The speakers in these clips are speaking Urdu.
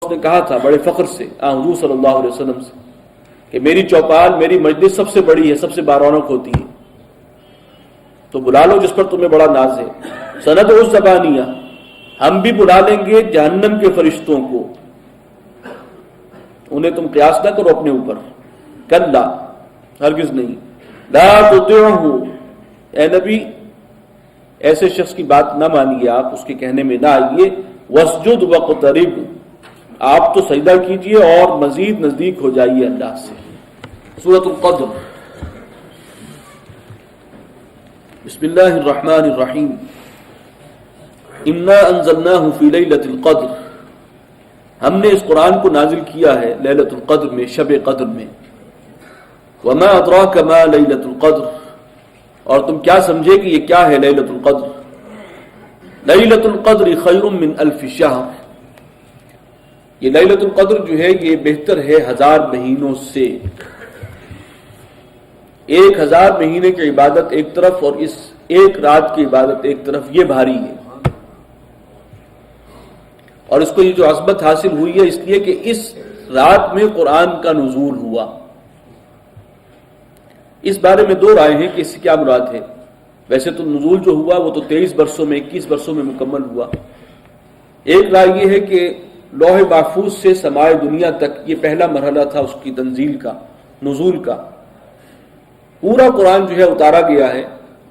اس نے کہا تھا بڑے فخر سے حضور صلی اللہ علیہ وسلم سے کہ میری چوپال میری مجلس سب سے بڑی ہے، سب سے بارونق ہوتی ہے، تو بلا لو جس پر تمہیں بڑا ناز ہے۔ سندعو الزبانیہ، ہم بھی بلا لیں گے جہنم کے فرشتوں کو، انہیں تم قیاس نہ کرو اپنے اوپر۔ کلا، ہرگز نہیں، لا تطیعہ، اے نبی ایسے شخص کی بات نہ مانیے، آپ اس کے کہنے میں نہ آئیے۔ واسجد واقترب، آپ تو سجدہ کیجئے اور مزید نزدیک ہو جائیے اللہ سے۔ سورۃ القدر، بسم اللہ الرحمن الرحیم۔ انا انزلناہ فی لیلۃ القدر، ہم نے اس قرآن کو نازل کیا ہے لیلۃ القدر میں، شب قدر میں۔ وما ادراک ما لیلۃ القدر، اور تم کیا سمجھے کہ یہ کیا ہے لیلۃ القدر؟ لیلۃ القدر خیر من الف شہر، یہ لیلۃ القدر جو ہے یہ بہتر ہے 1000 مہینوں سے۔ 1000 مہینے کی عبادت ایک طرف اور اس ایک رات کی عبادت ایک طرف، یہ بھاری ہے۔ اور اس کو یہ جو عظمت حاصل ہوئی ہے اس لیے کہ اس رات میں قرآن کا نزول ہوا۔ اس بارے میں 2 رائے ہیں کہ اس سے کیا مراد ہے۔ ویسے تو نزول جو ہوا وہ تو 23 برسوں میں 21 برسوں میں مکمل ہوا۔ ایک رائے یہ ہے کہ لوح محفوظ سے سماع دنیا تک یہ پہلا مرحلہ تھا اس کی تنزیل کا، نزول کا۔ پورا قرآن جو ہے اتارا گیا ہے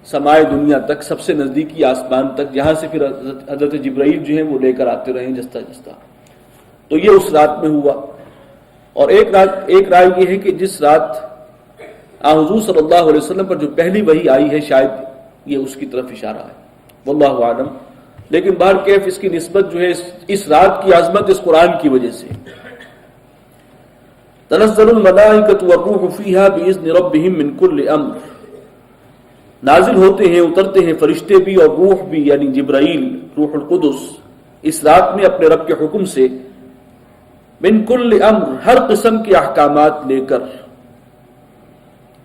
سماع دنیا تک، سب سے نزدیکی آسمان تک، جہاں سے پھر حضرت جبرائیل جو ہیں وہ لے کر آتے رہے جستا جستا۔ تو یہ اس رات میں ہوا۔ اور ایک رائے یہ ہے کہ جس رات حضور صلی اللہ علیہ وسلم پر جو پہلی وحی آئی ہے شاید یہ اس کی طرف اشارہ ہے، واللہ اعلم۔ لیکن بہرکیف اس کی نسبت جو ہے اس رات کی عظمت اس قرآن کی وجہ سے۔ تنزل الملائکۃ والروح فیہا باذن ربہم من کل امر، نازل ہوتے ہیں اترتے ہیں فرشتے بھی اور روح بھی، یعنی جبرائیل روح القدس، اس رات میں اپنے رب کے حکم سے، من کل امر، ہر قسم کے احکامات لے کر۔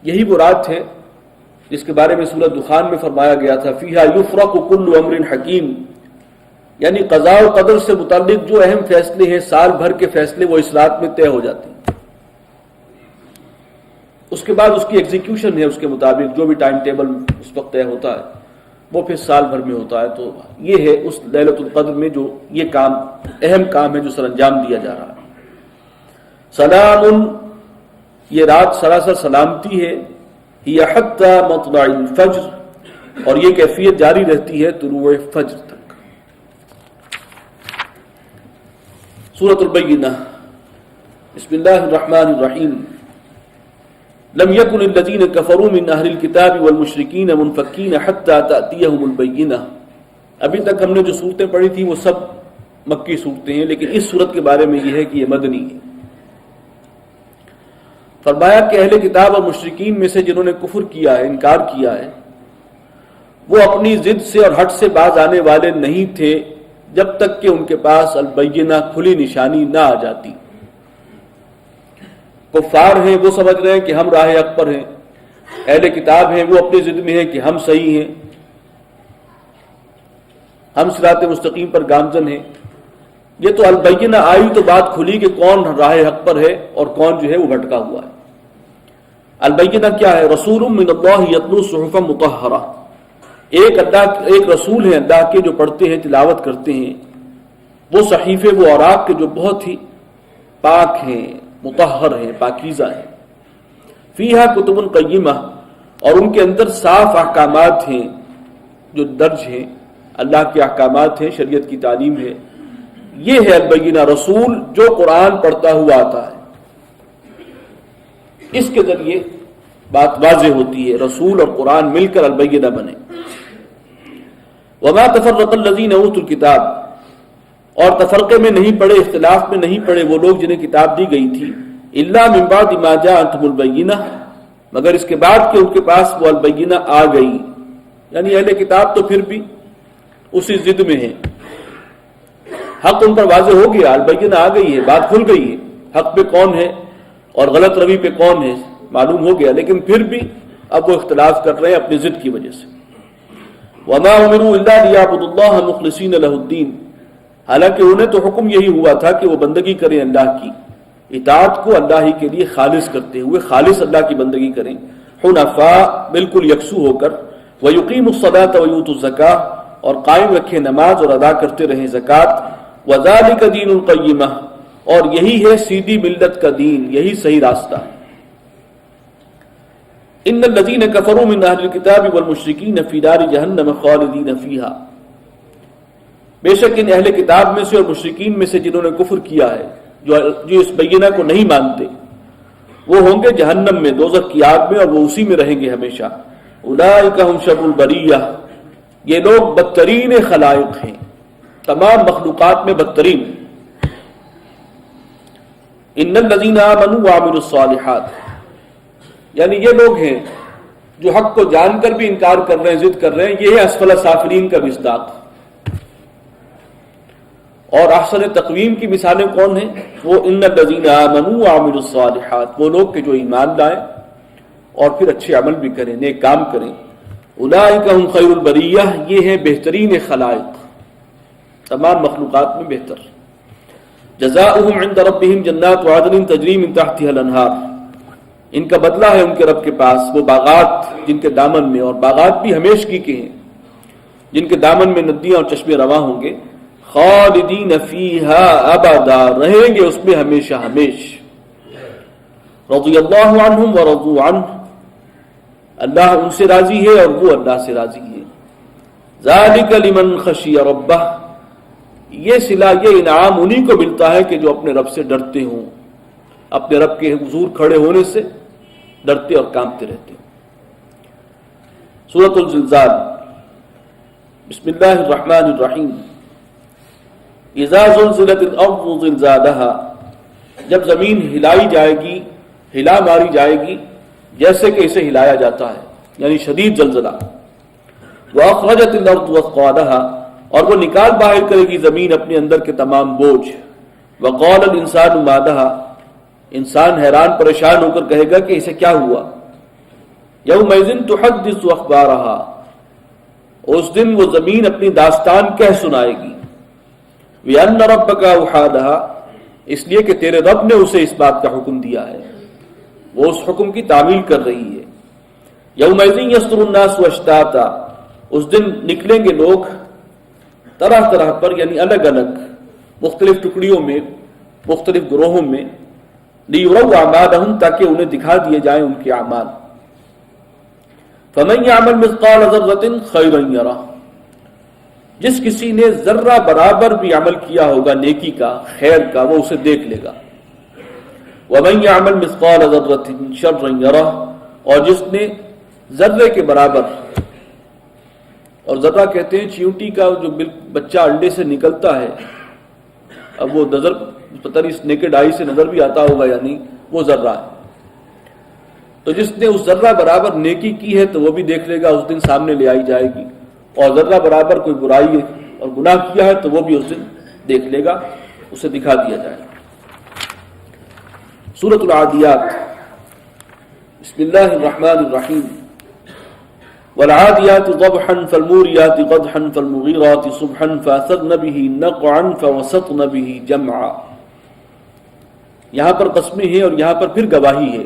یہی وہ رات ہے جس کے بارے میں سورہ دخان میں فرمایا گیا تھا فیہا یفرق کل امر حکیم، یعنی قضاء و قدر سے متعلق جو اہم فیصلے ہیں، سال بھر کے فیصلے، وہ اس رات میں طے ہو جاتے ہیں۔ اس کے بعد اس کی ایگزیکیوشن ہے، اس کے مطابق جو بھی ٹائم ٹیبل اس وقت طے ہوتا ہے وہ پھر سال بھر میں ہوتا ہے۔ تو یہ ہے اس لیلۃ القدر میں جو یہ کام، اہم کام ہے جو سر انجام دیا جا رہا ہے۔ سلام، یہ رات سراسر سلامتی ہے، ہی حتی مطلع الفجر، اور یہ کیفیت جاری رہتی ہے طلوع فجر تک۔ سورۃ البینہ، بسم اللہ الرحمن الرحیم۔ لم يكن الذين كفروا من اهل الكتاب والمشركين منفكين حتى تأتيهم البینہ۔ ابھی تک ہم نے جو صورتیں پڑھی تھی وہ سب مکی صورتیں ہیں، لیکن اس صورت کے بارے میں یہ ہے کہ یہ مدنی ہے۔ فرمایا کہ اہل کتاب اور مشرکین میں سے جنہوں نے کفر کیا ہے، انکار کیا ہے، وہ اپنی ضد سے اور ہٹ سے باز آنے والے نہیں تھے جب تک کہ ان کے پاس البینہ، کھلی نشانی نہ آ جاتی۔ کفار ہیں وہ سمجھ رہے ہیں کہ ہم راہ حق پر ہیں، اہل کتاب ہیں وہ اپنی ضد میں ہیں کہ ہم صحیح ہیں، ہم صراط مستقیم پر گامزن ہیں۔ یہ تو البینہ آئی تو بات کھلی کہ کون راہ حق پر ہے اور کون جو ہے وہ بھٹکا ہوا ہے۔ البینہ کیا ہے؟ رسول من اللہ یتلو صحفا مطہرہ، ایک رسول ہے اللہ کے جو پڑھتے ہیں، تلاوت کرتے ہیں وہ صحیفے، وہ اوراق کے جو بہت ہی پاک ہیں، مطہر ہیں، پاکیزہ ہیں۔ فیہا کتب قیمہ، اور ان کے اندر صاف احکامات ہیں جو درج ہیں، اللہ کے احکامات ہیں، شریعت کی تعلیم ہے۔ یہ ہے البینہ، رسول جو قرآن پڑھتا ہوا آتا ہے، اس کے ذریعے بات واضح ہوتی ہے، رسول اور قرآن مل کر البینہ بنے۔ وما تفرق الذین اوتوا الکتاب، اور تفرقے میں نہیں پڑے، اختلاف میں نہیں پڑے وہ لوگ جنہیں کتاب دی گئی تھی، الا من بعد ما جاءتهم البینہ، مگر اس کے بعد کہ ان کے پاس وہ البینہ آ گئی۔ یعنی اہل کتاب تو پھر بھی اسی ضد میں ہیں، حق ان پر واضح ہو گیا، البینہ آ گئی ہے، بات کھل گئی ہے، حق پہ کون ہے اور غلط روی پہ کون ہے معلوم ہو گیا، لیکن پھر بھی اب وہ اختلاف کر رہے ہیں اپنی ضد کی وجہ سے۔ وما امروا الا ليعبدوا الله مخلصين له الدين، حالانکہ انہیں تو حکم یہی ہوا تھا کہ وہ بندگی کریں اللہ کی، اطاعت کو اللہ ہی کے لیے خالص کرتے ہوئے خالص اللہ کی بندگی کریں، حنفاء بالکل یکسو ہو کر، وَيُقِيمُوا الصَّلَاةَ وَيُؤْتُوا الزَّكَاةَ اور قائم رکھیں نماز اور ادا کرتے رہیں زکوٰۃ، وَذَلِكَ دِينُ الْقَيِّمَةِ اور یہی ہے سیدھی ملت کا دین، یہی صحیح راستہ۔ ان الذين كفروا من اهل الكتاب والمشركين في نار جہنم خالدین فیہا، بے شک ان اہل کتاب میں سے اور مشرکین میں سے جنہوں نے کفر کیا ہے، جو اس بینہ کو نہیں مانتے، وہ ہوں گے جہنم میں، دوزخ کی آگ میں، اور وہ اسی میں رہیں گے ہمیشہ۔ اولئک هم شر البریہ، یہ لوگ بدترین خلائق ہیں، تمام مخلوقات میں بدترین۔ ان الذين آمنوا وعملوا الصالحات، یعنی یہ لوگ ہیں جو حق کو جان کر بھی انکار کر رہے ہیں، ضد کر رہے ہیں، یہ ہے اسفل سافلین کا مصداق۔ اور احسن تقویم کی مثالیں کون ہیں؟ وہ ان الذین آمنوا وعملوا الصالحات، وہ لوگ کہ جو ایمان لائیں اور پھر اچھے عمل بھی کریں، نیک کام کریں۔ اولئک هم خیر البریہ، یہ ہیں بہترین خلائق، تمام مخلوقات میں بہتر۔ جزاؤہم عند ربہم جنات عدن تجری من تحتها الانہار، ان کا بدلہ ہے ان کے رب کے پاس وہ باغات جن کے دامن میں، اور باغات بھی ہمیشگی کے ہیں جن کے دامن میں ندیاں اور چشمے رواں ہوں گے، خالدین فیہا ابدا، رہیں گے اس میں ہمیشہ ہمیش۔ رضی اللہ عنہم ورضوا عنہ، اللہ ان سے راضی ہے اور وہ اللہ سے راضی ہے۔ ذالک لمن خشی ربہ، یہ صلہ، یہ انعام انہی کو ملتا ہے کہ جو اپنے رب سے ڈرتے ہوں، اپنے رب کے حضور کھڑے ہونے سے ڈرتے اور کانپتے رہتے ہیں۔ سورۃ الزلزال، بسم اللہ الرحمن الرحیم۔ اذا زلزلت الارض زلزالها، جب زمین ہلائی جائے گی، ہلا ماری جائے گی جیسے کہ اسے ہلایا جاتا ہے، یعنی شدید زلزلہ۔ واخرجت الارض اثقالها، اور وہ نکال باہر کرے گی زمین اپنے اندر کے تمام بوجھ۔ وقال الانسان ما لها، انسان حیران پریشان ہو کر کہے گا کہ اسے کیا ہوا۔ یومئذ تحدث اخبارها، اس دن وہ زمین اپنی داستان کہہ سنائے گی۔ وَأَنَّ رَبَّكَ أَوْحَىٰ، اس لیے کہ تیرے رب نے اسے اس بات کا حکم دیا ہے، وہ اس حکم کی تعمیل کر رہی ہے۔ یومئذ یصدر الناس اشتاتا، اس دن نکلیں گے لوگ طرح طرح پر، یعنی الگ الگ مختلف ٹکڑیوں میں، مختلف گروہوں میں، لیروا اعمالهم، تاکہ انہیں دکھا دیے جائیں ان کے اعمال۔ فمن یعمل مثقال ذرۃ خیرا یرہ، جس کسی نے ذرہ برابر بھی عمل کیا ہوگا نیکی کا، خیر کا، وہ اسے دیکھ لے گا۔ ومن یعمل مثقال ذرۃ شرا یرہ، اور جس نے ذرے کے برابر، اور ذرہ کہتے ہیں چیونٹی کا جو بچہ انڈے سے نکلتا ہے، اب وہ نظر پتہ نہیں اس نیکڈ آئی سے نظر بھی آتا ہوگا یا نہیں، وہ ذرہ ہے۔ تو جس نے اس ذرہ برابر نیکی کی ہے تو وہ بھی دیکھ لے گا، اس دن سامنے لے آئی جائے گی، اور ذرہ برابر کوئی برائی اور گناہ کیا ہے تو وہ بھی اس دن دیکھ لے گا، اسے دکھا دیا جائے گا۔ سورۃ العادیات، بسم اللہ الرحمن الرحیم۔ والعادیات ضبحا فالموریات قدحا فالمغیرات صبحا فاثرن به نقعا فوسطن به جمعا، یہاں پر قسمیں ہیں اور یہاں پر پھر گواہی ہے،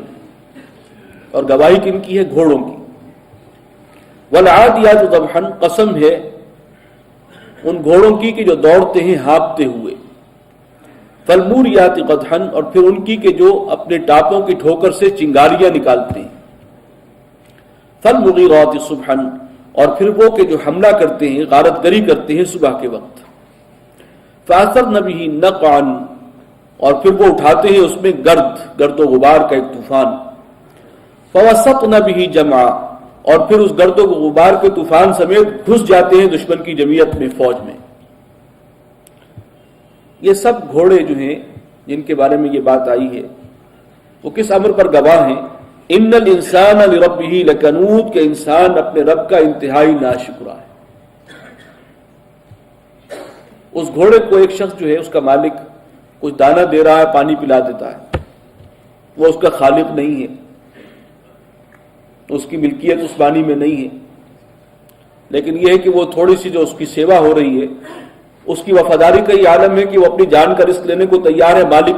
اور گواہی کن کی ہے؟ گھوڑوں کی۔ والعادیات ضبحا، قسم ہے ان گھوڑوں کی کہ جو دوڑتے ہیں ہانپتے ہوئے۔ فالموریات قدحا، اور پھر ان کی کہ جو اپنے ٹاپوں کی ٹھوکر سے چنگاریاں نکالتے ہیں۔ فالمغیرات صبحا، اور پھر وہ کہ جو حملہ کرتے ہیں، غارت گری کرتے ہیں صبح کے وقت۔ فاثرن به نقعا، اور پھر وہ اٹھاتے ہیں اس میں گرد و غبار کا ایک طوفان۔ فوسطن به جمعا، اور پھر اس گرد و غبار کے طوفان سمیت گھس جاتے ہیں دشمن کی جمعیت میں، فوج میں۔ یہ سب گھوڑے جو ہیں جن کے بارے میں یہ بات آئی ہے وہ کس امر پر گواہ ہیں؟ ان الانسان لربہ لکنود، کہ انسان اپنے رب کا انتہائی ناشکرا ہے۔ اس گھوڑے کو ایک شخص جو ہے، اس کا مالک کچھ دانہ دے رہا ہے، پانی پلا دیتا ہے، وہ اس کا خالق نہیں ہے، اس کی ملکیت اس پانی میں نہیں ہے، لیکن یہ ہے کہ وہ تھوڑی سی جو اس کی سیوا ہو رہی ہے اس کی وفاداری کا یہ عالم ہے کہ وہ اپنی جان کا رزق لینے کو تیار ہے، مالک